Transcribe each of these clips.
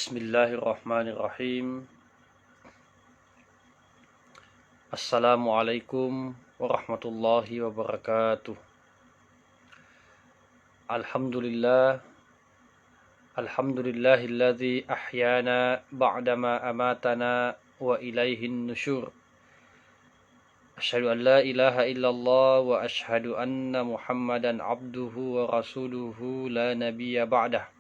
Bismillahirrahmanirrahim. Assalamualaikum warahmatullahi wabarakatuh. Alhamdulillah. Alhamdulillahilladzi ahyana ba'dama amatana wa ilaihin nusyur. Asyhadu an la ilaha illallah wa asyhadu anna Muhammadan abduhu wa rasuluhu la nabiyya ba'dah.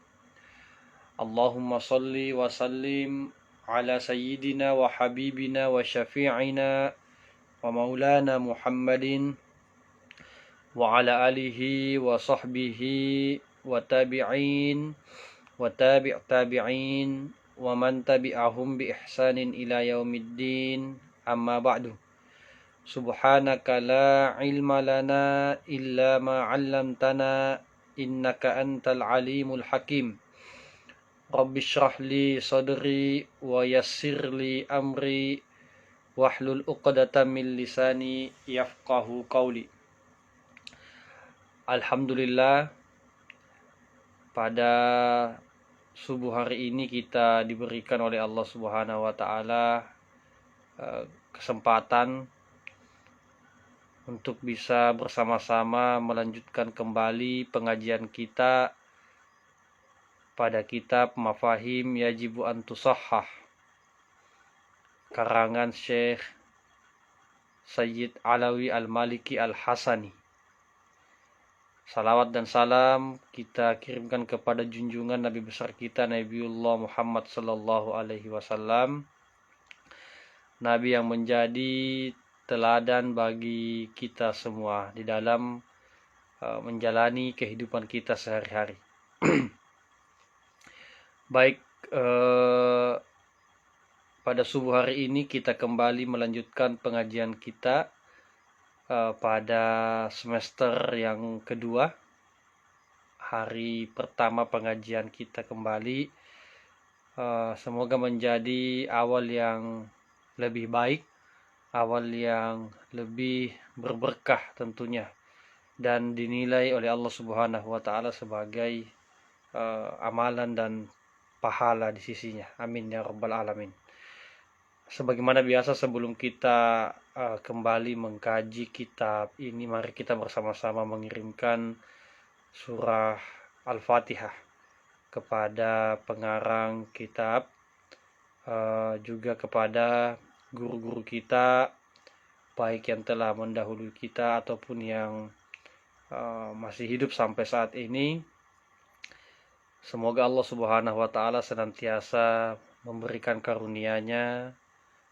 Allahumma salli wa sallim ala sayyidina wa habibina wa syafi'ina wa maulana Muhammadin wa ala alihi wa sahbihi wa tabi'in wa tabi' tabi'in wa man tabi'ahum bi ihsanin ila yaumiddin, amma ba'du. Subhanaka la ilma lana illa ma 'allamtana innaka antal alimul hakim. Rabbi shrah li sadri wa yassir li amri wahlul 'uqdatam min lisani yafqahu qawli. Alhamdulillah, pada subuh hari ini kita diberikan oleh Allah Subhanahu wa taala kesempatan untuk bisa bersama-sama melanjutkan kembali pengajian kita pada kitab Mafahim Yajibu an Tusahhah, karangan Syekh Sayyid Alawi Al-Maliki Al-Hasani. Salawat dan salam kita kirimkan kepada junjungan Nabi besar kita, Nabiullah Muhammad sallallahu alaihi wasallam, Nabi yang menjadi teladan bagi kita semua di dalam menjalani kehidupan kita sehari-hari. Baik, pada subuh hari ini kita kembali melanjutkan pengajian kita pada semester yang kedua. Hari pertama pengajian kita kembali, semoga menjadi awal yang lebih baik, awal yang lebih berberkah tentunya, dan dinilai oleh Allah Subhanahu wa taala sebagai amalan dan pahala di sisinya. Amin ya rabbal alamin. Sebagaimana biasa, sebelum kita kembali mengkaji kitab ini, mari kita bersama-sama mengirimkan surah Al-Fatihah kepada pengarang kitab, juga kepada guru-guru kita, baik yang telah mendahului kita ataupun yang masih hidup sampai saat ini. Semoga Allah Subhanahu wa taala senantiasa memberikan karunia-Nya,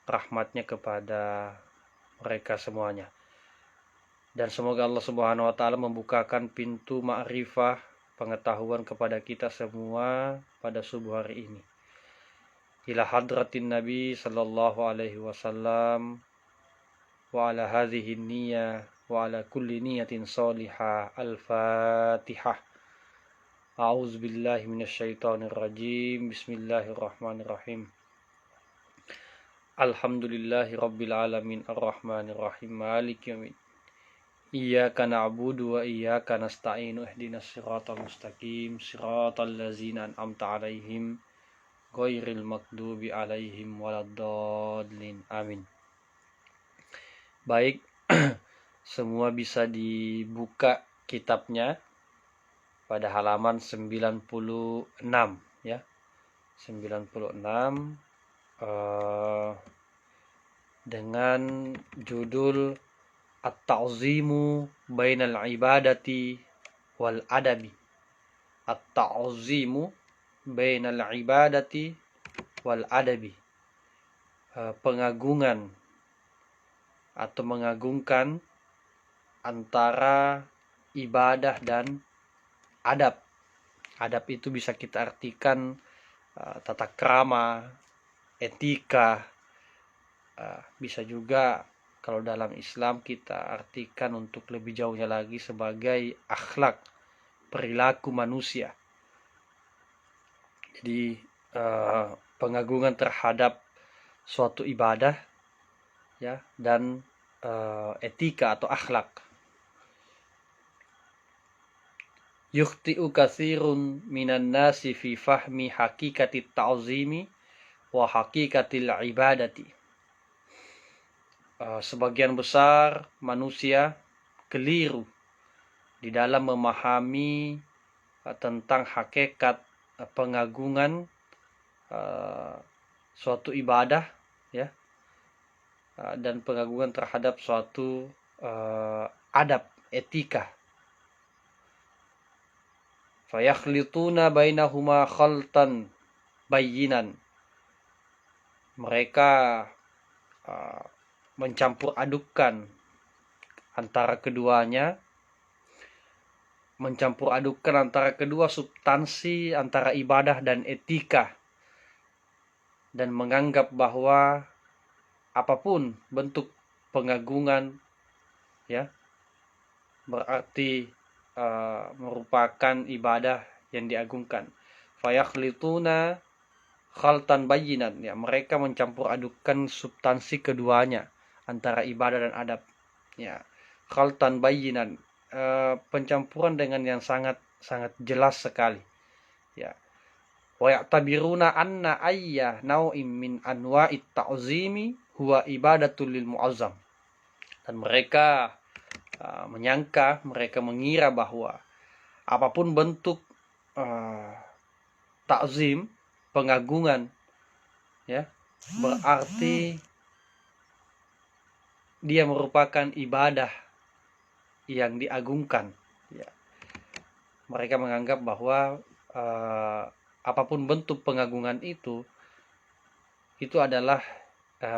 rahmat-Nya kepada mereka semuanya. Dan semoga Allah Subhanahu wa taala membukakan pintu ma'rifah, pengetahuan kepada kita semua pada subuh hari ini. Ila hadratin Nabi sallallahu alaihi wasallam wa ala hadhihi niyyah wa ala kulli niyatin salihah. Al-Fatihah. A'udzu billahi minasyaitonir rajim. Bismillahirrahmanirrahim. Alhamdulillahi rabbil alamin arrahmanir rahim maliki yaumiddin. Iyyaka na'budu wa iyyaka nasta'in. Ihdinas siratal mustaqim, siratal ladzina an'amta 'alaihim ghairil maghdubi 'alaihim waladdallin. Amin. Baik, semua bisa dibuka kitabnya pada halaman 96 ya. 96 dengan judul At-ta'zimu bainal ibadati wal adabi. At-ta'zimu bainal ibadati wal adabi. Pengagungan atau mengagungkan antara ibadah dan adab. Adab itu bisa kita artikan tata krama, etika. Bisa juga kalau dalam Islam kita artikan untuk lebih jauhnya lagi sebagai akhlak, perilaku manusia. Jadi pengagungan terhadap suatu ibadah ya, dan etika atau akhlak. yukhti'u katsirun minan nasi fi fahmi hakikati ta'zimi wa hakikatil ibadati. Sebagian besar manusia keliru di dalam memahami tentang hakikat pengagungan suatu ibadah, ya, dan pengagungan terhadap suatu adab, etika. Fayakhlituna bainahuma khaltan bayyinan. Mereka mencampur adukkan antara keduanya, mencampur adukkan antara kedua substansi antara ibadah dan etika, dan menganggap bahwa apapun bentuk pengagungan, ya, berarti merupakan ibadah yang diagungkan. Fayakhlituna khaltan bayyinan, ya, mereka mencampur adukkan substansi keduanya antara ibadah dan adab, ya, khaltan bayyinan, pencampuran dengan yang sangat jelas sekali, ya. Wa ya'tabiruna anna ayya nau'im min anwa'it ta'zimi huwa ibadatul lil mu'azzam. Dan mereka menyangka, mereka mengira bahwa apapun bentuk ta'zim, pengagungan, ya, berarti dia merupakan ibadah yang diagungkan, ya. Mereka menganggap bahwa apapun bentuk pengagungan itu adalah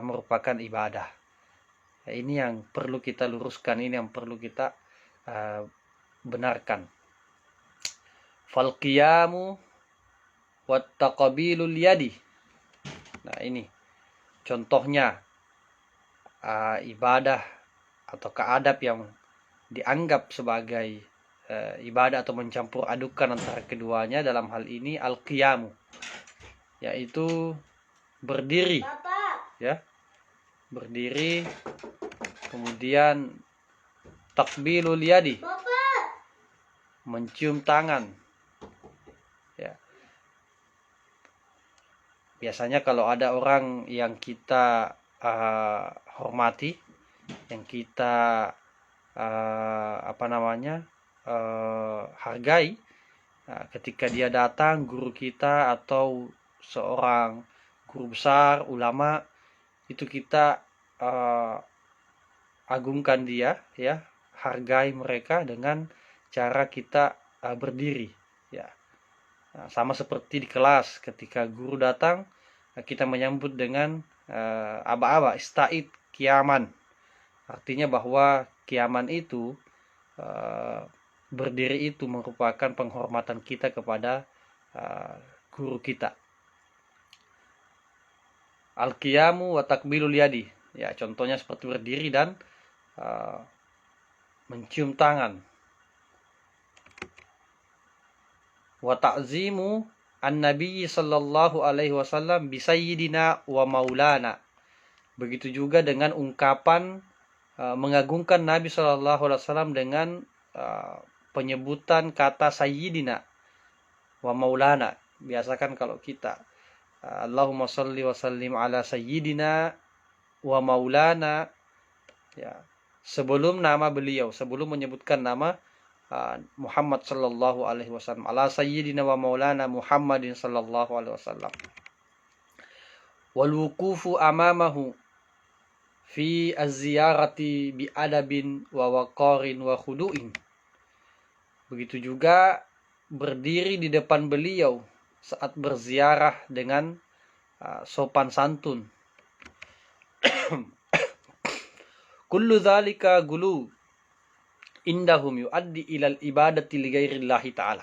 merupakan ibadah. Ini yang perlu kita luruskan, ini yang perlu kita benarkan. Fal qiyamu wat taqabilul yadi. Nah, ini contohnya ibadah atau adab yang dianggap sebagai ibadah atau mencampur adukan antara keduanya. Dalam hal ini al-qiyamu, yaitu berdiri, ya, berdiri, kemudian takbilul yadi, mencium tangan, ya. Biasanya kalau ada orang yang kita hormati, yang kita hargai, ketika dia datang, guru kita atau seorang guru besar, ulama, itu kita agungkan dia, ya, hargai mereka dengan cara kita berdiri, ya. Nah, sama seperti di kelas, ketika guru datang, kita menyambut dengan aba-aba, ista'id kiaman. Artinya bahwa kiaman itu, berdiri itu merupakan penghormatan kita kepada guru kita. Al-qiyamu wa takbilul yadi, ya, contohnya seperti berdiri dan mencium tangan. Wa ta'zimu an-nabi sallallahu alaihi wasallam bi sayyidina wa maulana. Begitu juga dengan ungkapan mengagungkan Nabi sallallahu alaihi wasallam dengan penyebutan kata sayyidina wa maulana. Biasakan kalau kita Allahumma shalli wa sallim ala sayyidina wa maulana, ya, sebelum nama beliau, sebelum menyebutkan nama Muhammad sallallahu alaihi wasallam, ala sayyidina wa maulana Muhammadin sallallahu alaihi wasallam. Wal wuqufu amamahu fi az-ziyarati bi adabin wa waqarin wa khudu'in. Begitu juga berdiri di depan beliau saat berziarah dengan sopan santun. Kullu dzalika gulu indahum yuaddi ilal ibadati li ghairillahi ta'ala.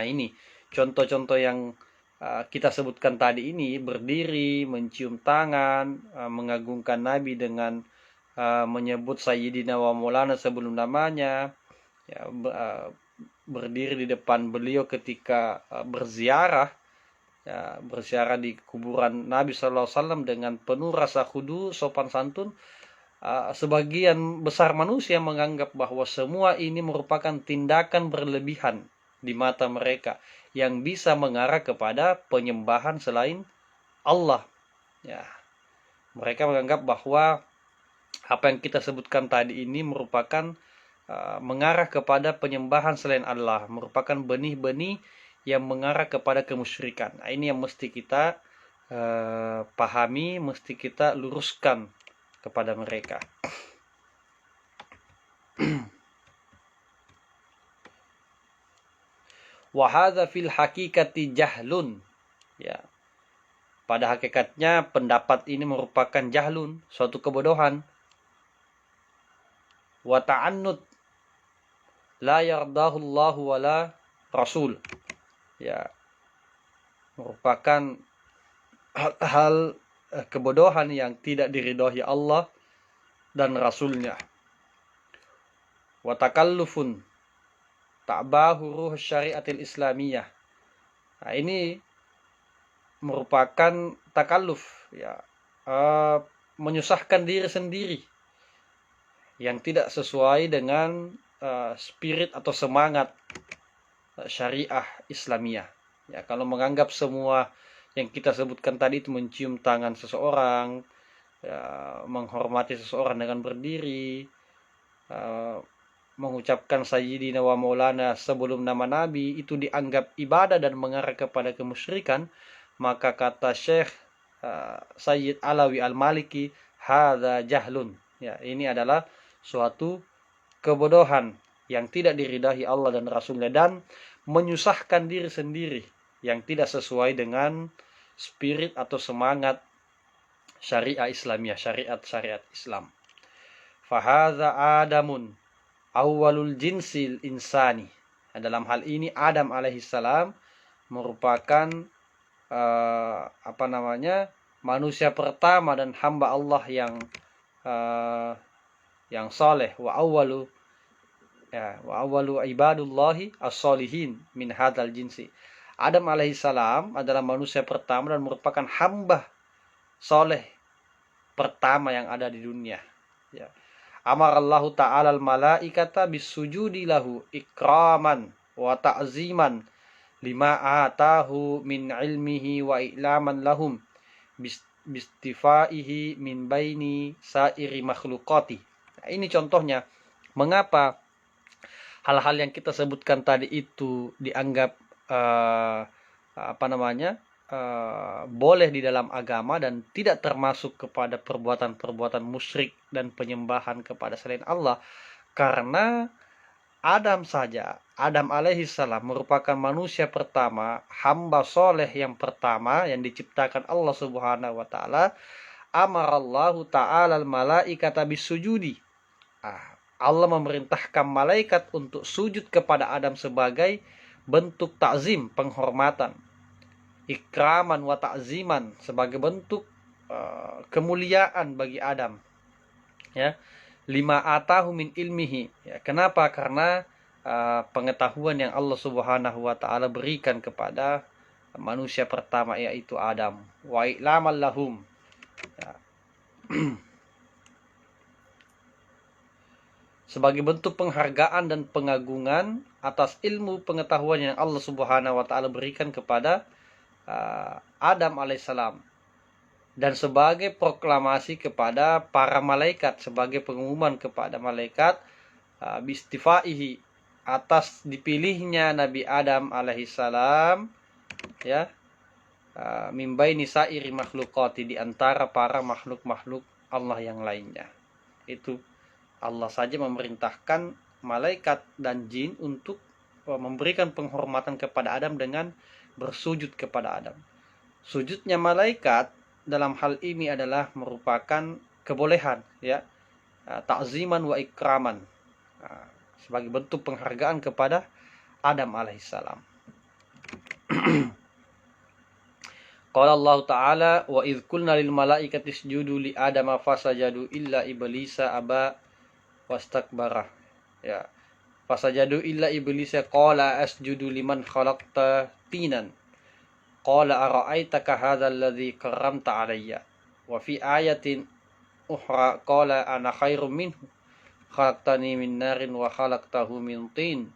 Ini contoh-contoh yang kita sebutkan tadi ini, berdiri, mencium tangan, mengagungkan Nabi dengan menyebut Sayyidina wa Maulana sebelum namanya, ya, berdiri di depan beliau ketika berziarah, ya, berziarah di kuburan Nabi SAW dengan penuh rasa khudu, sopan santun. Sebagian besar manusia menganggap bahwa semua ini merupakan tindakan berlebihan, di mata mereka yang bisa mengarah kepada penyembahan selain Allah. Ya, mereka menganggap bahwa apa yang kita sebutkan tadi ini merupakan mengarah kepada penyembahan selain Allah, merupakan benih-benih yang mengarah kepada kemusyrikan. Nah, ini yang mesti kita pahami, mesti kita luruskan kepada mereka. Wa hadza fil haqiqati jahlun. Ya. Pada hakikatnya pendapat ini merupakan jahlun, suatu kebodohan. Wa ta'annud la yardahu Allah wala Rasul. Ya, merupakan hal kebodohan yang tidak diridhoi Allah dan Rasulnya. Wa takallufun ta'bahu ruh syariatil islamiyah. Nah, ini merupakan takalluf, ya, menyusahkan diri sendiri yang tidak sesuai dengan spirit atau semangat syariah Islamiyah. Ya, kalau menganggap semua yang kita sebutkan tadi itu mencium tangan seseorang, ya, menghormati seseorang dengan berdiri, mengucapkan sayyidina wa maulana sebelum nama Nabi, itu dianggap ibadah dan mengarah kepada kemusyrikan, maka kata Syekh Sayyid Alawi Al-Maliki, hadza jahlun. Ya, ini adalah suatu kebodohan yang tidak diridhai Allah dan Rasulnya, dan menyusahkan diri sendiri yang tidak sesuai dengan spirit atau semangat syariah Islamiyah, syariat Islam. Fahadza Adamun awwalul jinsil insani. Dalam hal ini Adam alaihissalam merupakan manusia pertama dan hamba Allah yang saleh. Wa awwalu ibadullahi as-solihin min hadzal jinsi. Adam alaihissalam adalah manusia pertama dan merupakan hamba soleh pertama yang ada di dunia. Ya. Amarallahu ta'ala al-malaikata bisujudi lahu ikraman wa ta'ziman lima atahu min ilmihi wa i'laman lahum bistifaihi min baini sairi makhlukati. Nah, ini contohnya mengapa hal-hal yang kita sebutkan tadi itu dianggap boleh di dalam agama dan tidak termasuk kepada perbuatan-perbuatan musyrik dan penyembahan kepada selain Allah, karena Adam alaihissalam merupakan manusia pertama, hamba soleh yang pertama yang diciptakan Allah subhanahu wa ta'ala. Amarallahu ta'ala al-malaikata bisujudi. Allah memerintahkan malaikat untuk sujud kepada Adam sebagai bentuk takzim, penghormatan. Ikraman wa ta'ziman, sebagai bentuk kemuliaan bagi Adam. Ya, lima atahu min ilmihi. Ya, kenapa? Karena pengetahuan yang Allah Subhanahu wa taala berikan kepada manusia pertama, yaitu Adam. Wa i'lamal lahum. Ya. Sebagai bentuk penghargaan dan pengagungan atas ilmu pengetahuan yang Allah Subhanahu wa taala berikan kepada Adam alaihissalam, dan sebagai proklamasi kepada para malaikat, sebagai pengumuman kepada malaikat bistifaihi, atas dipilihnya Nabi Adam alaihissalam, ya, mimbaini sairi makhlukati, di antara para makhluk-makhluk Allah yang lainnya. Itu Allah saja memerintahkan malaikat dan jin untuk memberikan penghormatan kepada Adam dengan bersujud kepada Adam. Sujudnya malaikat dalam hal ini adalah merupakan kebolehan, ya, ta'ziman wa ikraman, sebagai bentuk penghargaan kepada Adam alaihissalam. Qala Allah Ta'ala, wa idh qulna lil malaikati isjudu li adama fasajadu illa iblisa aba wastakbara. Ya. Fasajadu illa iblisa qala asjudu liman khalaqta tinan. Qala ara'aitaka hadzal ladzi karramta alayya. Wa fi ayatin ukhra qala ana khairum minhu khalaqtani min narin wa khalaqtahu min tin.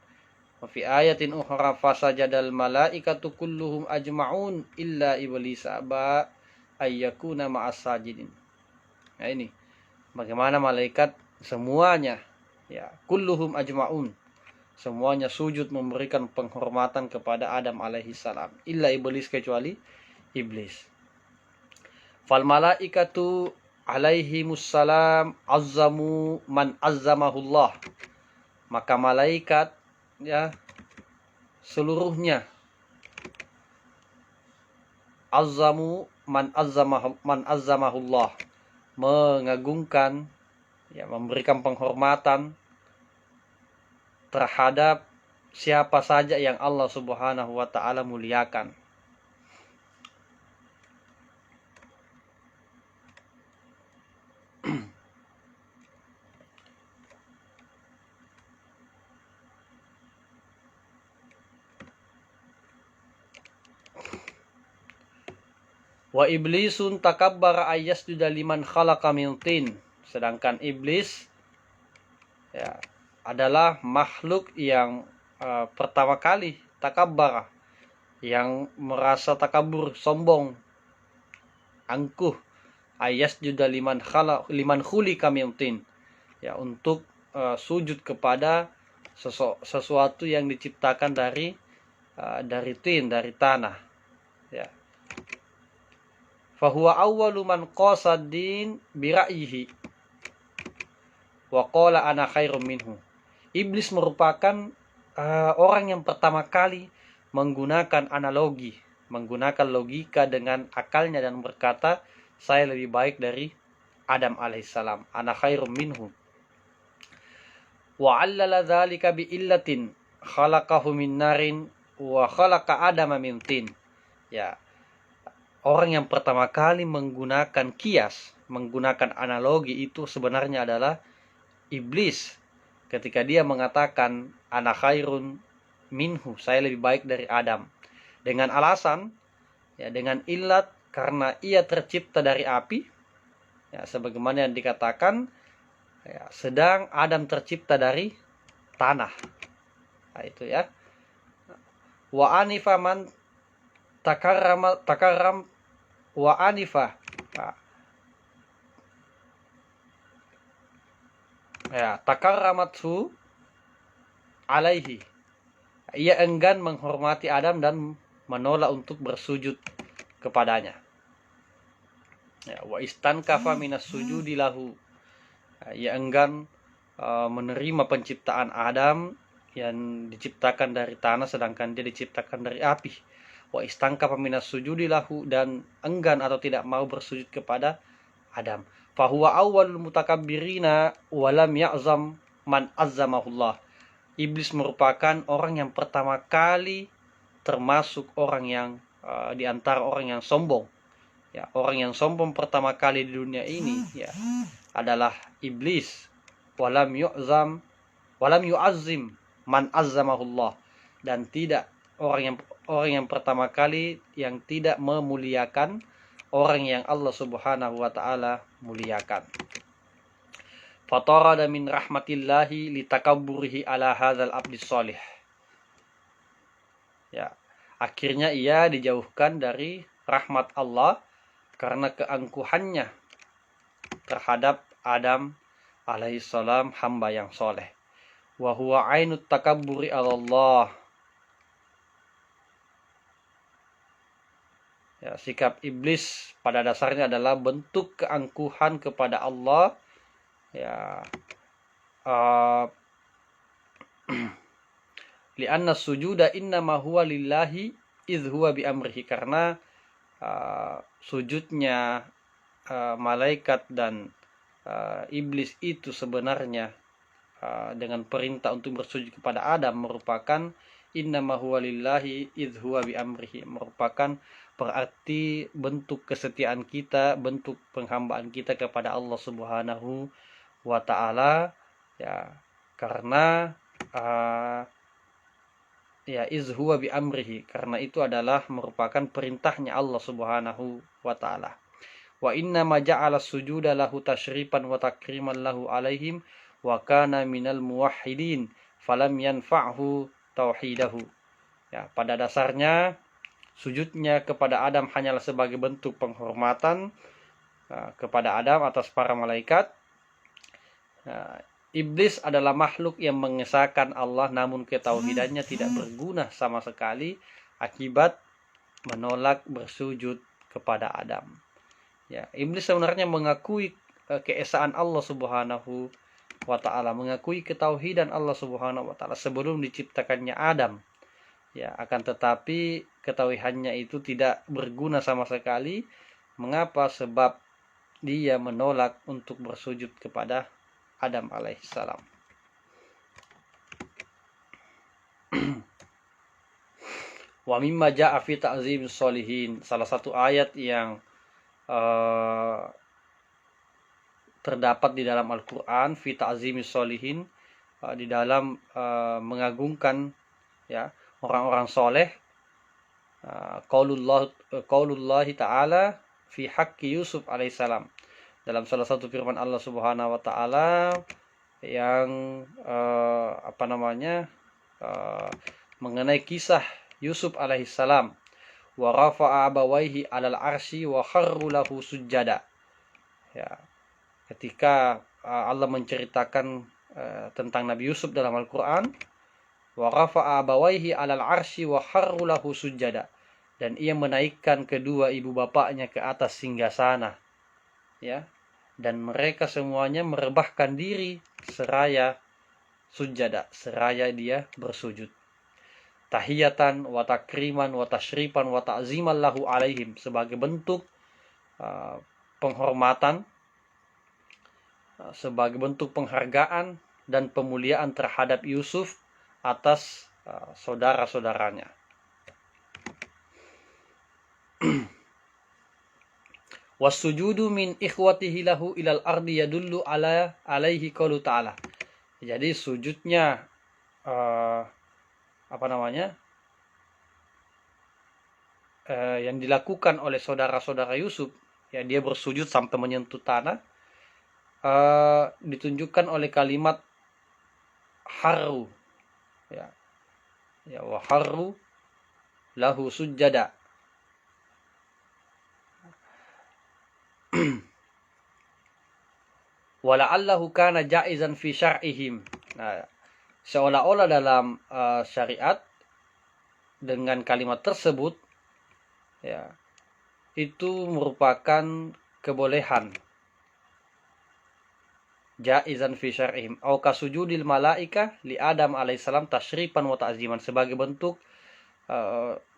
Wa fi ayatin ukhra fasajadal malaikatu kulluhum ajma'un illa iblis aba ayyakuna ma'as sajidin. Nah ini bagaimana malaikat semuanya ya kulluhum ajma'un semuanya sujud memberikan penghormatan kepada Adam alaihi salam illa iblis kecuali iblis. Fal malaikatu alaihi mussalam azzamu man azzamahullah. Maka malaikat ya seluruhnya azzamu man azzamahullah, mengagungkan ya memberikan penghormatan terhadap siapa saja yang Allah Subhanahu wa taala muliakan. Wa iblisun takabbara ayyasjuda liman khalaqa min tin. Sedangkan iblis ya adalah makhluk yang pertama kali takabbara, yang merasa takabur, sombong, angkuh, ayyasjuda liman khulika min tin. Ya, untuk sujud kepada sesuatu yang diciptakan dari tin, dari tanah. Ya. Fahuwa awwalu man qasadin bira'yihi wa qala ana khairum minhu. Iblis merupakan orang yang pertama kali menggunakan analogi, menggunakan logika dengan akalnya dan berkata, saya lebih baik dari Adam alaihissalam. Ana khairum minhu. Wa 'allala dzalika bi illatin khalaqahu min narin wa khalaqa Adama min tin. Ya. Orang yang pertama kali menggunakan kias, menggunakan analogi itu sebenarnya adalah iblis. Ketika dia mengatakan ana khairun minhu, saya lebih baik dari Adam. Dengan alasan, ya dengan illat karena ia tercipta dari api. Ya, sebagaimana yang dikatakan, ya, sedang Adam tercipta dari tanah. Nah, itu ya. Wa anifa man takarram wa anifa. Ya, takarramathu alaihi. Ia enggan menghormati Adam dan menolak untuk bersujud kepadanya. Ya, wa istankafa minas sujudi lahu. Ia enggan menerima penciptaan Adam yang diciptakan dari tanah sedangkan dia diciptakan dari api. Wa istankafa minas sujudi lahu, dan enggan atau tidak mau bersujud kepada Adam. Fahuwa awwalul mutakabbirina wa lam ya'zam man azzamahullah. Iblis merupakan orang yang pertama kali termasuk orang yang di antara orang yang sombong. Ya, orang yang sombong pertama kali di dunia ini ya adalah iblis. Walam yu'azzim man azzamahullah, dan tidak orang yang pertama kali yang tidak memuliakan orang yang Allah Subhanahu wa taala muliakan. Fatarada min rahmatillahi litakabburihi ala hadzal abdis shalih. Ya, akhirnya ia dijauhkan dari rahmat Allah karena keangkuhannya terhadap Adam alaihissalam, hamba yang soleh. Wa huwa ainut takabburi ala Allah. Ya, sikap iblis pada dasarnya adalah bentuk keangkuhan kepada Allah. Ya, li'anna sujuda innama huwa lillahi idh huwa bi amrihi, karena sujudnya malaikat dan iblis itu sebenarnya dengan perintah untuk bersujud kepada Adam merupakan innama huwa lillahi idh huwa bi amrihi, merupakan berarti bentuk kesetiaan kita, bentuk penghambaan kita kepada Allah Subhanahu wa taala, ya, karena ya iz huwa bi amrihi, karena itu adalah merupakan perintahnya Allah Subhanahu wa taala. Wa inna ma ja'ala sujuda lahu tasyrifan wa takriman lahu alaihim wa kana minal muwahhidin falam yanfa'hu tauhidahu. Ya, pada dasarnya sujudnya kepada Adam hanyalah sebagai bentuk penghormatan kepada Adam atas para malaikat. Iblis adalah makhluk yang mengesahkan Allah, namun ketauhidannya tidak berguna sama sekali akibat menolak bersujud kepada Adam. Ya, iblis sebenarnya mengakui keesaan Allah Subhanahu wa ta'ala, mengakui ketauhidan Allah Subhanahu wa ta'ala sebelum diciptakannya Adam. Ya, akan tetapi ketauhidannya itu tidak berguna sama sekali. Mengapa? Sebab dia menolak untuk bersujud kepada Adam alaihissalam. Wa mimma ja'a fi ta'zim sholihin, salah satu ayat yang terdapat di dalam Al-Qur'an, fi ta'zim sholihin, di dalam mengagungkan ya orang-orang soleh. Qaulullah ta'ala fi haqqi Yusuf alaihissalam, dalam salah satu firman Allah Subhanahu wa ta'ala yang mengenai kisah Yusuf alaihissalam, wa rafa'a abawaihi 'alal arsy wa kharru lahu sujada. Ya, ketika Allah menceritakan tentang Nabi Yusuf dalam Al-Qur'an, wa rafa'a abawaihi 'alal arsy wa kharru lahu sujada, dan ia menaikkan kedua ibu bapaknya ke atas singgasana, ya, dan mereka semuanya merebahkan diri seraya sujada, seraya dia bersujud. Tahiyatan wa takriman wa tasyrifan wa ta'ziman lahu alaihim, sebagai bentuk penghormatan, sebagai bentuk penghargaan dan pemuliaan terhadap Yusuf atas saudara-saudaranya. Wasujudu min ikhwatihi lahu ilal ardi yadullu alaihi qaulu ta'ala. Jadi sujudnya yang dilakukan oleh saudara-saudara Yusuf, ya, dia bersujud sampai menyentuh tanah, ditunjukkan oleh kalimat harru, ya, wa harru lahu sujada. Wala'allahu kana jaizan fi syar'ihim. Nah, seolah-olah dalam syariat dengan kalimat tersebut, ya, itu merupakan kebolehan. Jaizan fi syar'ihim au kasujudil malaika li Adam alaihissalam tasyrifan wa ta'ziman, sebagai bentuk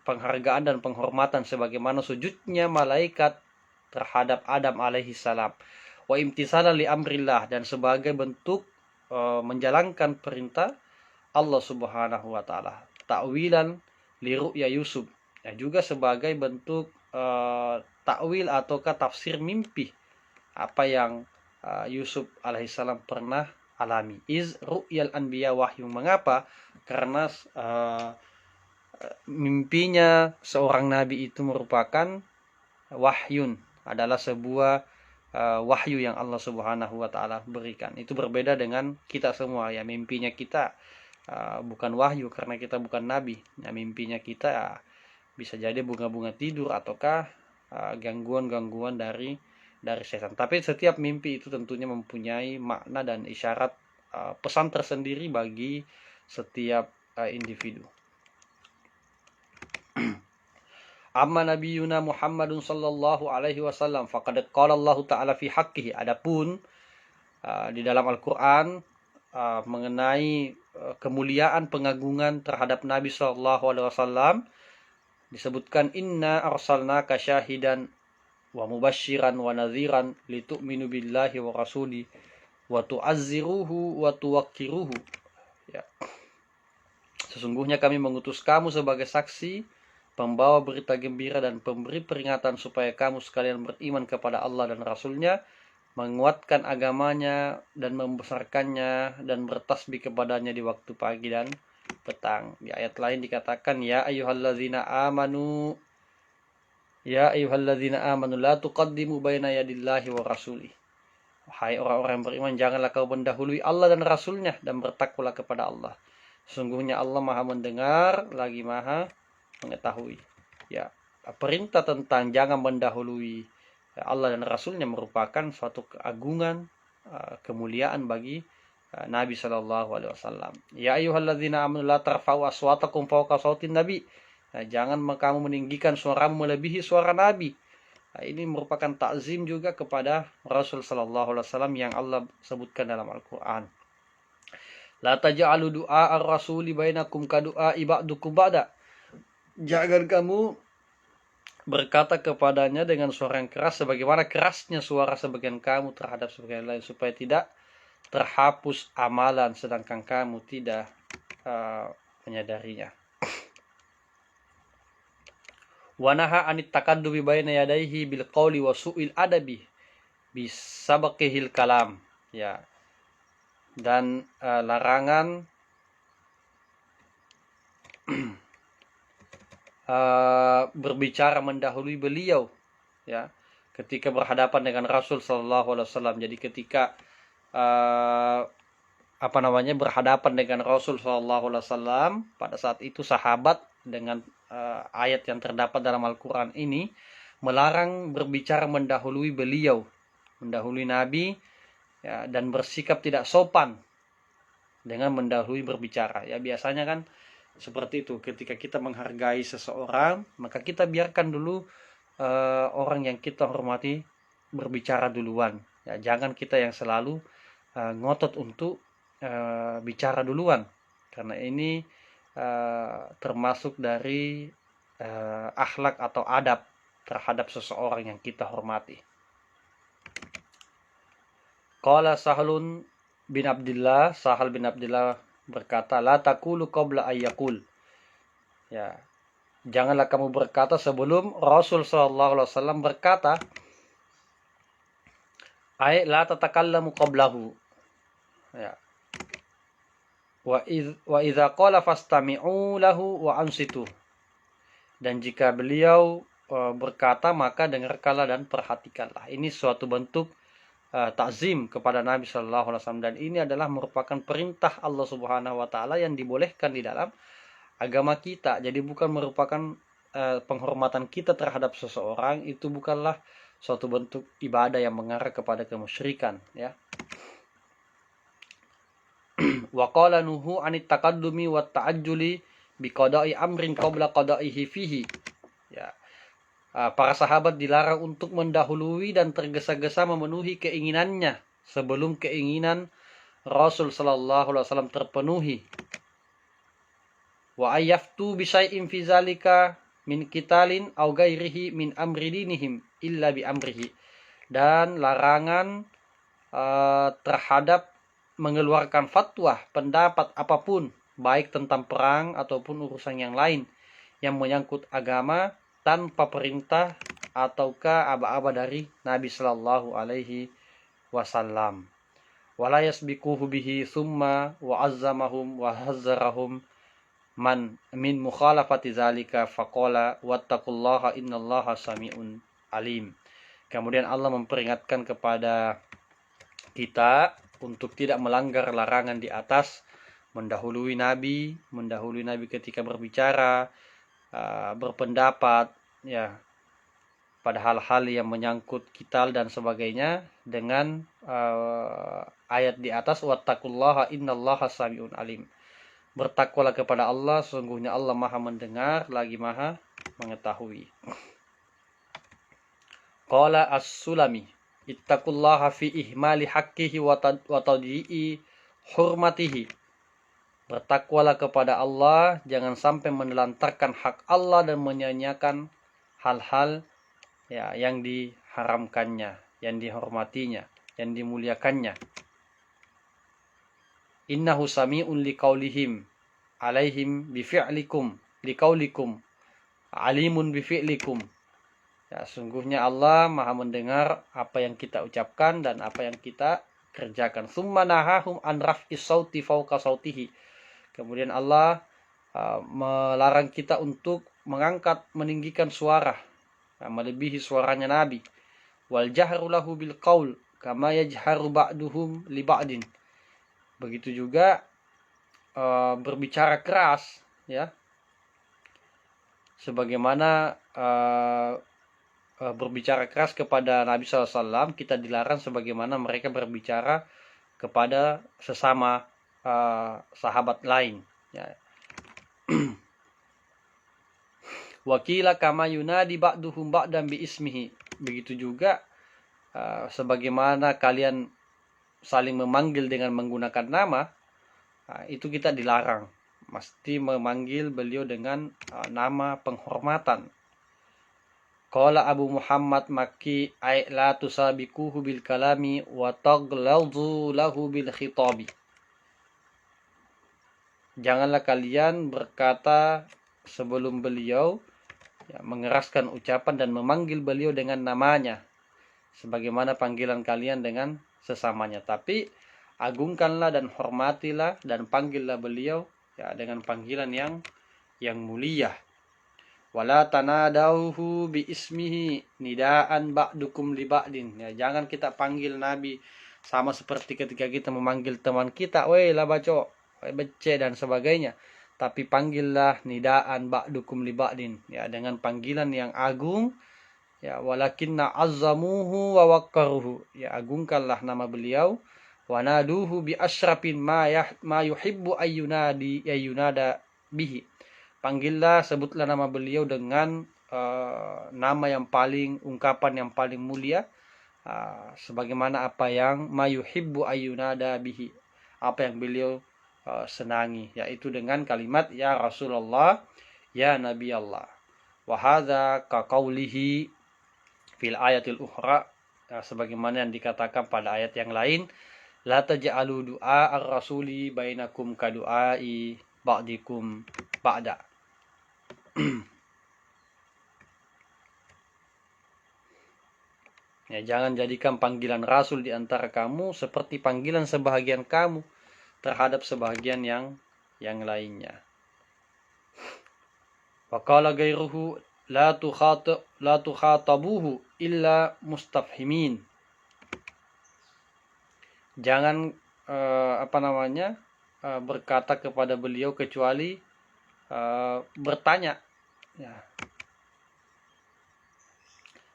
penghargaan dan penghormatan sebagaimana sujudnya malaikat terhadap Adam alaihissalam. Wa imtisalan li amrillah, dan sebagai bentuk menjalankan perintah Allah Subhanahu wa ta'ala. Ta'wilan li ru'ya Yusuf, ya, juga sebagai bentuk takwil ataukah tafsir mimpi apa yang Yusuf alaihissalam pernah alami. Iz ru'yal anbiya wahyu. Mengapa? Karena mimpinya seorang nabi itu merupakan wahyun, adalah sebuah wahyu yang Allah Subhanahu wa ta'ala berikan. Itu berbeda dengan kita semua, ya, mimpinya kita bukan wahyu karena kita bukan nabi. Ya, mimpinya kita bisa jadi bunga-bunga tidur ataukah gangguan-gangguan dari setan. Tapi setiap mimpi itu tentunya mempunyai makna dan isyarat pesan tersendiri bagi setiap individu. Amma nabiyuna Muhammadun sallallahu alaihi wasallam faqad qala Allah ta'ala fi haqqihi. Adapun di dalam Al-Qur'an mengenai kemuliaan pengagungan terhadap Nabi sallallahu alaihi wasallam disebutkan, inna arsalnaka syahidan wa mubasysyiran wa nadhiran litu'minu billahi wa rasuli wa tu'azziruhu wa tuwaqqiruhu. Ya. Sesungguhnya kami mengutus kamu sebagai saksi, pembawa berita gembira dan pemberi peringatan supaya kamu sekalian beriman kepada Allah dan Rasulnya, menguatkan agamanya dan membesarkannya, dan bertasbih kepadanya di waktu pagi dan petang. Di ayat lain dikatakan, ya ayyuhalladzina amanu la tuqaddimu baina yadillahi wa rasulih. Wahai orang-orang yang beriman, janganlah kau mendahului Allah dan Rasulnya, dan bertakwalah kepada Allah. Sungguhnya Allah Maha mendengar lagi Maha mengetahui. Ya, perintah tentang jangan mendahului Allah dan Rasulnya merupakan suatu keagungan, kemuliaan bagi Nabi Shallallahu Alaihi Wasallam. Ya ayyuhalladzina amanu la tarfa'u aswatakum fawqa sautin Nabi. Jangan kamu meninggikan suaramu melebihi suara Nabi. Ini merupakan takzim juga kepada Rasul Shallallahu Alaihi Wasallam yang Allah sebutkan dalam Al-Quran. La taj'alu du'a ar-rasuli bainakum ka du'a ba'dukum ba'da. Jangan kamu berkata kepadanya dengan suara yang keras sebagaimana kerasnya suara sebagian kamu terhadap sebagian lain, supaya tidak terhapus amalan sedangkan kamu tidak menyadarinya. Wa naha anit taqaddumi baina yadayhi bil qawli wa su'il adabi bisabaqihil kalam. Ya. Dan larangan berbicara mendahului beliau, ya, ketika berhadapan dengan Rasul Sallallahu Alaihi Wasallam. Jadi ketika berhadapan dengan Rasul Sallallahu Alaihi Wasallam, pada saat itu sahabat dengan ayat yang terdapat dalam Al-Quran ini melarang berbicara mendahului beliau, mendahului Nabi, ya, dan bersikap tidak sopan dengan mendahului berbicara. Ya, biasanya kan seperti itu, ketika kita menghargai seseorang, maka kita biarkan dulu orang yang kita hormati berbicara duluan. Ya, jangan kita yang selalu ngotot untuk bicara duluan, karena ini termasuk dari akhlak atau adab terhadap seseorang yang kita hormati. Qala Sahal bin Abdullah berkata, la taqulu qabla ayyakul. Ya, janganlah kamu berkata sebelum Rasul sallallahu alaihi wasallam berkata. Ay la tatakallamu qablahu. Ya. Wa idza qala fastami'u lahu wa ansitu. Dan jika beliau berkata, maka dengarkanlah dan perhatikanlah. Ini suatu bentuk takzim kepada Nabi Shallallahu Alaihi Wasallam, dan ini adalah merupakan perintah Allah Subhanahu Wa Taala yang dibolehkan di dalam agama kita. Jadi bukan merupakan penghormatan kita terhadap seseorang, itu bukanlah suatu bentuk ibadah yang mengarah kepada kemusyrikan, ya. Wa qala nuhu anit taqaddumi wat ta'ajjuli bi qada'i amrin qabla qada'ihi fihi. Ya. Para sahabat dilarang untuk mendahului dan tergesa-gesa memenuhi keinginannya sebelum keinginan Rasul sallallahu alaihi wasallam terpenuhi. Wa ayyaftu bi syai'in fi zalika min qitalin aw ghairihi min amri dinihim illa bi amrihi. Dan larangan terhadap mengeluarkan fatwa, pendapat apapun, baik tentang perang ataupun urusan yang lain yang menyangkut agama, tanpa perintah ataukah aba-aba dari Nabi Sallallahu Alaihi Wasallam. Wala yasbiquhu bihi thumma wa azzamahum wa hazzarahum man min mukhalafati zalika faqala wattaqullaha innallaha sami'un alim. Kemudian Allah memperingatkan kepada kita untuk tidak melanggar larangan di atas, mendahului Nabi ketika berbicara, berpendapat, ya, pada hal-hal yang menyangkut qital dan sebagainya, dengan ayat di atas, wattaqullaha innallaha sami'un alim. Bertakwalah kepada Allah, sesungguhnya Allah Maha mendengar lagi Maha mengetahui. Qala As-Sulami, ittaqullaha fi ihmali haqqihi wa tadyi'i hurmatihi. Bertakwalah kepada Allah, jangan sampai menelantarkan hak Allah dan menyanyiakan hal-hal, ya, yang diharamkannya, yang dihormatinya, yang dimuliakannya. Innahu sami'un liqaulihim alaihim bifi'likum liqaulikum alimun bifi'likum. Ya, sungguhnya Allah Maha mendengar apa yang kita ucapkan dan apa yang kita kerjakan. Summa nahahum an raf'is sauti fawqa sautihi. Kemudian Allah melarang kita untuk meninggikan suara, melebihi suaranya Nabi. Wal jahru lahu bil qaul kama yajharu ba'duhum li ba'din. Begitu juga berbicara keras, ya, sebagaimana berbicara keras kepada Nabi SAW, kita dilarang sebagaimana mereka berbicara kepada sesama sahabat lain, ya. Wakila kama yunadi ba'duhum ba'dan bi ismihi. Begitu juga sebagaimana kalian saling memanggil dengan menggunakan nama, itu kita dilarang. Mesti memanggil beliau dengan nama penghormatan. Qala Abu Muhammad Makki ay la tusabiquhu bil kalami wa taghladu lahu bil khitabi. Janganlah kalian berkata sebelum beliau, ya, mengeraskan ucapan dan memanggil beliau dengan namanya sebagaimana panggilan kalian dengan sesamanya, tapi agungkanlah dan hormatilah dan panggillah beliau, ya, dengan panggilan yang mulia. Wala tanadauhu bi ismihi nidaan ba'dukum li ba'din. Ya, jangan kita panggil Nabi sama seperti ketika kita memanggil teman kita, "Woi lah baco, woi bece," dan sebagainya. Tapi panggillah nidaan ba'dukum li ba'din, ya, dengan panggilan yang agung, ya, walakinna azzamuhu wa waqaruhu, ya, agungkanlah nama beliau, wa naduhu bi asyrafin ma yuhibbu ayyunada bihi. Panggillah, sebutlah nama beliau dengan nama yang paling, ungkapan yang paling mulia, sebagaimana apa yang ma yuhibbu ayyunada bihi, apa yang beliau senangi, yaitu dengan kalimat ya Rasulullah, ya Nabi Allah. Wa hadza ka qaulihi fil ayatil ukhra, sebagaimana yang dikatakan pada ayat yang lain, la taj'alu du'a ar-rasuli bainakum ka du'ai ba'dikum ba'da. Ya, jangan jadikan panggilan Rasul di antara kamu seperti panggilan sebahagian kamu terhadap sebahagian yang lainnya. Wa qala ghairuhu la tukhatabuhu illa mustafhimin. Jangan berkata kepada beliau kecuali bertanya, ya.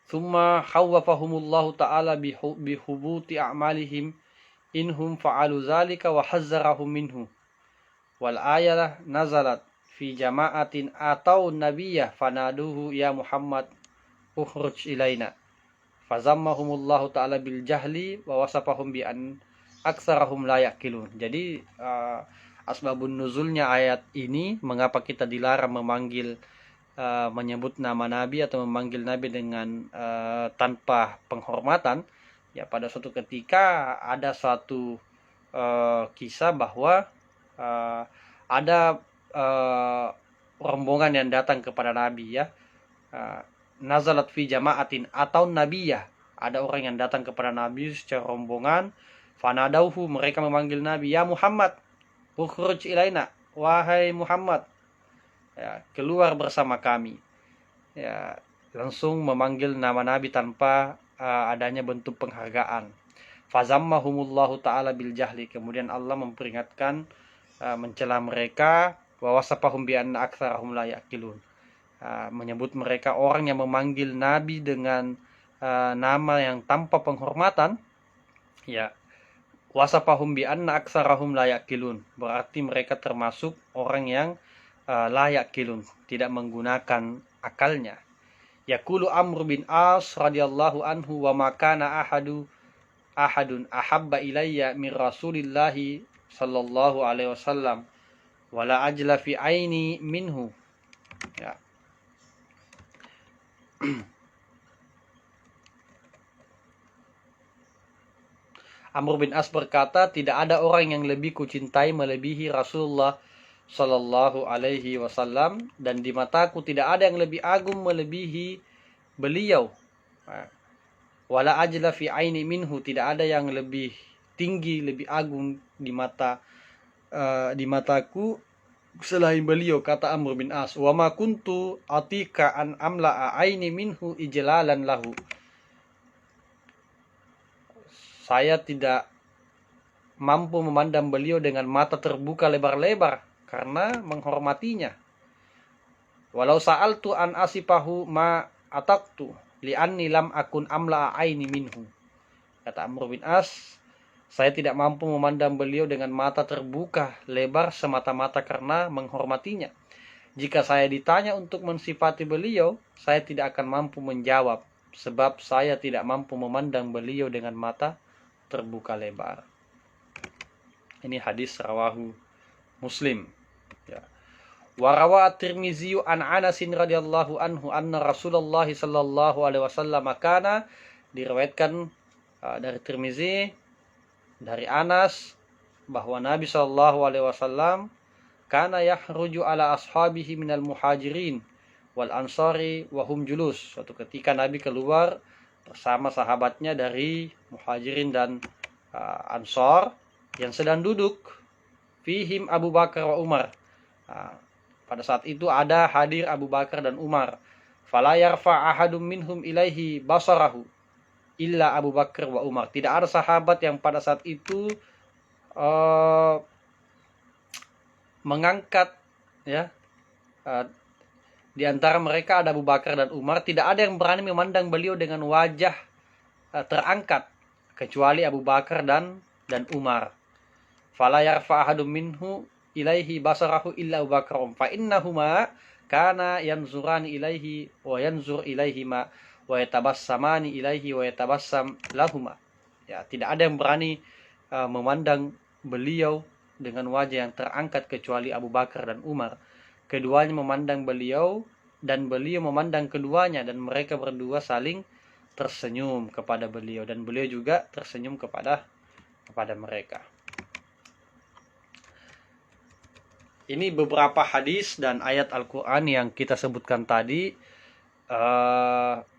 Thumma khawwafahumullahu ta'ala bihubuti a'malihim inhum fa'alu zalika wa hazzarahum minhu. Wal ayah nazalat fi jama'atin atau nabiyah fanaduhu ya Muhammad ukhruj ilaina. Fazammahumullahu ta'ala bil jahli wa wasafahum bi an aktsarahum la yaqilun. Jadi asbabun nuzulnya ayat ini, mengapa kita dilarang memanggil menyebut nama Nabi atau memanggil Nabi dengan tanpa penghormatan, ya, pada suatu ketika ada suatu kisah bahwa ada rombongan yang datang kepada Nabi, ya, nazalat fi jama'atin atau nabiyah, ada orang yang datang kepada Nabi secara rombongan, fanadauhu, mereka memanggil Nabi, ya Muhammad ukhruj ilaina, wahai Muhammad, ya, keluar bersama kami, ya, langsung memanggil nama Nabi tanpa adanya bentuk penghargaan. Fazammahumullahu ta'ala bil jahli, kemudian Allah memperingatkan, mencela mereka, wa wasafahum bi anna aktsarahum la yaqilun, menyebut mereka orang yang memanggil Nabi dengan nama yang tanpa penghormatan, ya, wasafahum bi anna aktsarahum la yaqilun, berarti mereka termasuk orang yang layak kilun, tidak menggunakan akalnya. Yaqulu Amr bin As radhiyallahu anhu, wa makana ahadun ahabba ilayya min Rasulillahi sallallahu alaihi wasallam wala ajla fi aini minhu, ya. Amr bin As berkata, tidak ada orang yang lebih kucintai melebihi Rasulullah sallallahu alaihi wasallam, dan di mataku tidak ada yang lebih agung melebihi beliau. Wala ajla fi aini minhu, tidak ada yang lebih tinggi, lebih agung di mataku selain beliau, kata Amr bin As. Wa ma kuntu atika an amla aini minhu ijlalan lahu. Saya tidak mampu memandang beliau dengan mata terbuka lebar-lebar karena menghormatinya. Walau sa'altu an asipahu ma ataktu li'anni lam akun amla aini minhu. Kata Amr bin As, saya tidak mampu memandang beliau dengan mata terbuka lebar semata-mata karena menghormatinya. Jika saya ditanya untuk mensifati beliau, saya tidak akan mampu menjawab, sebab saya tidak mampu memandang beliau dengan mata terbuka lebar. Ini hadis rawahu Muslim. Ya. Warawa at-Tirmizi an Anas radhiyallahu anhu anna Rasulullah sallallahu alaihi wasallam kana, diriwayatkan dari Tirmizi dari Anas bahwa Nabi sallallahu alaihi wasallam kana yahruju ala ashabihi minal muhajirin wal ansari wa hum julus. Suatu ketika Nabi keluar bersama sahabatnya dari muhajirin dan ansar yang sedang duduk, fihim Abu Bakar wa Umar. Pada saat itu ada hadir Abu Bakar dan Umar. Fala yarfa ahadum minhum ilaihi basarahu illa Abu Bakar wa Umar. Tidak ada sahabat yang pada saat itu mengangkat, ya, di antara mereka ada Abu Bakar dan Umar. Tidak ada yang berani memandang beliau dengan wajah terangkat kecuali Abu Bakar dan Umar. Fala yarfa ahadum minhu ilaihi basarahu illa Abu Bakar fa innahuma kana yanzurani ilaihi wa yanzur ilaihima wa yatabassamani ilaihi wa yatabassam lahuma. Ya, tidak ada yang berani memandang beliau dengan wajah yang terangkat kecuali Abu Bakar dan Umar. Keduanya memandang beliau dan beliau memandang keduanya, dan mereka berdua saling tersenyum kepada beliau dan beliau juga tersenyum kepada mereka. Ini beberapa hadis dan ayat Al-Quran yang kita sebutkan tadi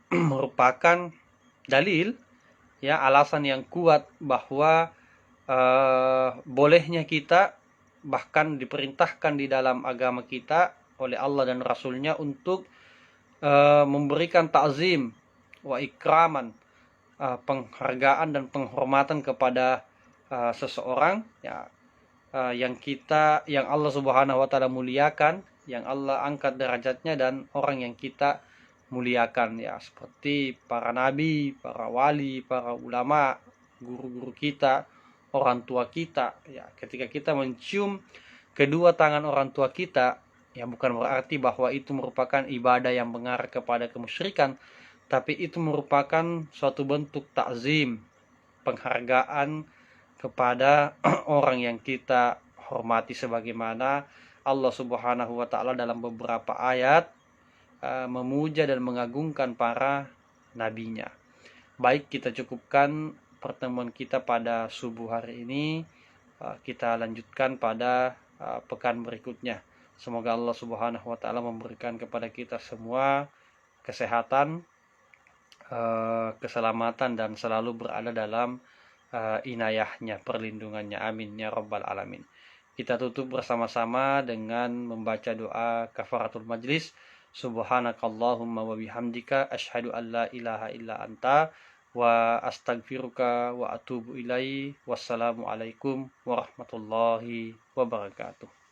merupakan dalil, ya, alasan yang kuat bahwa bolehnya kita, bahkan diperintahkan di dalam agama kita oleh Allah dan Rasulnya untuk memberikan ta'zim wa ikraman, penghargaan dan penghormatan kepada seseorang, ya, yang Allah Subhanahu wa taala muliakan, yang Allah angkat derajatnya, dan orang yang kita muliakan, ya, seperti para nabi, para wali, para ulama, guru-guru kita, orang tua kita, ya. Ketika kita mencium kedua tangan orang tua kita, ya, bukan berarti bahwa itu merupakan ibadah yang mengarah kepada kemusyrikan, tapi itu merupakan suatu bentuk takzim, penghargaan kepada orang yang kita hormati, sebagaimana Allah Subhanahu wa taala dalam beberapa ayat memuja dan mengagungkan para nabinya. Baik, kita cukupkan pertemuan kita pada subuh hari ini. Kita lanjutkan pada pekan berikutnya. Semoga Allah Subhanahu wa taala memberikan kepada kita semua kesehatan, keselamatan, dan selalu berada dalam inayahnya, perlindungannya. Amin ya rabbal alamin. Kita tutup bersama-sama dengan membaca doa kafaratul majlis. Subhanakallahumma wa bihamdika asyhadu an la ilaha illa anta wa astaghfiruka wa atubu ilaihi. Wassalamualaikum warahmatullahi wabarakatuh.